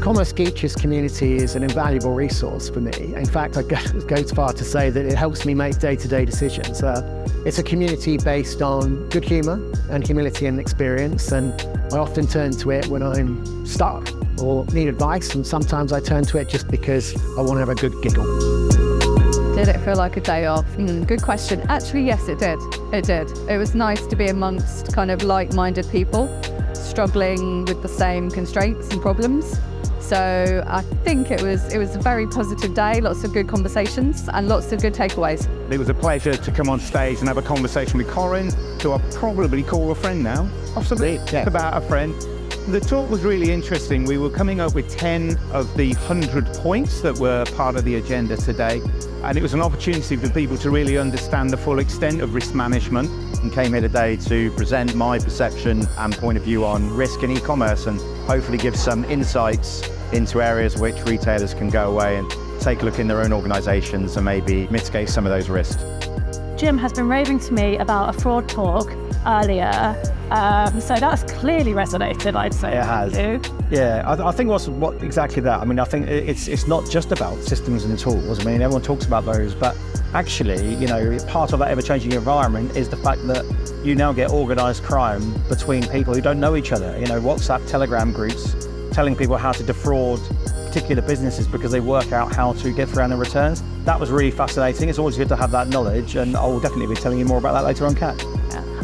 e-commerce geeches community is an invaluable resource for me. In fact, I go as far to say that it helps me make day-to-day decisions. It's a community based on good humour and humility and experience, and I often turn to it when I'm stuck or need advice, and sometimes I turn to it just because I want to have a good giggle. Did it feel like a day off? Good question. Actually, yes, it did. It did. It was nice to be amongst kind of like-minded people struggling with the same constraints and problems. So I think it was a very positive day, lots of good conversations and lots of good takeaways. It was a pleasure to come on stage and have a conversation with Corinne, who I'll probably call a friend now. Possibly, yeah. About a friend. The talk was really interesting. We were coming up with 10 of the 100 points that were part of the agenda today. And it was an opportunity for people to really understand the full extent of risk management. And came here today to present my perception and point of view on risk in e-commerce and hopefully give some insights into areas which retailers can go away and take a look in their own organisations and maybe mitigate some of those risks. Jim has been raving to me about a fraud talk earlier, so that's clearly resonated, I'd say. It has. Yeah, I think what exactly that. I mean, I think it's not just about systems and tools. I mean, everyone talks about those, but actually, you know, part of that ever-changing environment is the fact that you now get organised crime between people who don't know each other. You know, WhatsApp, Telegram groups telling people how to defraud particular businesses because they work out how to get around the returns. That was really fascinating. It's always good to have that knowledge, and I'll definitely be telling you more about that later on, Kat.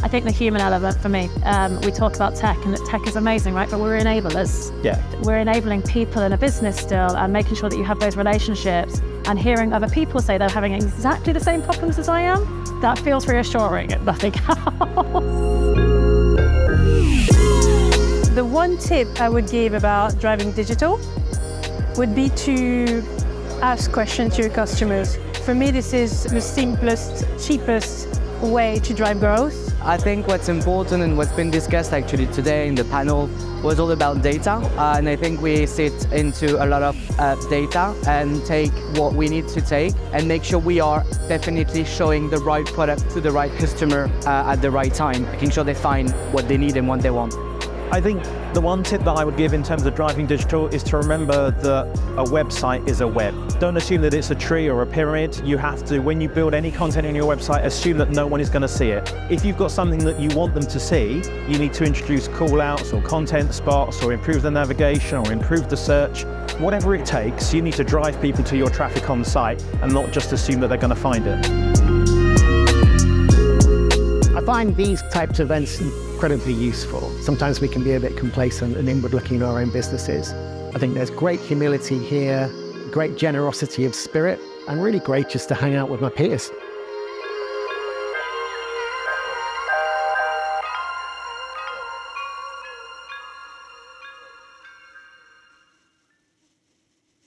I think the human element for me, we talk about tech, and that tech is amazing, right? But we're enablers. Yeah. We're enabling people in a business still and making sure that you have those relationships, and hearing other people say they're having exactly the same problems as I am, that feels reassuring and nothing else. The one tip I would give about driving digital would be to ask questions to your customers. For me, this is the simplest, cheapest way to drive growth. I think what's important and what's been discussed actually today in the panel was all about data, and I think we sit into a lot of data and take what we need to take and make sure we are definitely showing the right product to the right customer at the right time, making sure they find what they need and what they want. I think the one tip that I would give in terms of driving digital is to remember that a website is a web. Don't assume that it's a tree or a pyramid. You have to, when you build any content on your website, assume that no one is going to see it. If you've got something that you want them to see, you need to introduce call-outs or content spots or improve the navigation or improve the search. Whatever it takes, you need to drive people to your traffic on site and not just assume that they're going to find it. I find these types of events incredibly useful. Sometimes we can be a bit complacent and inward-looking in our own businesses. I think there's great humility here, great generosity of spirit, and really great just to hang out with my peers.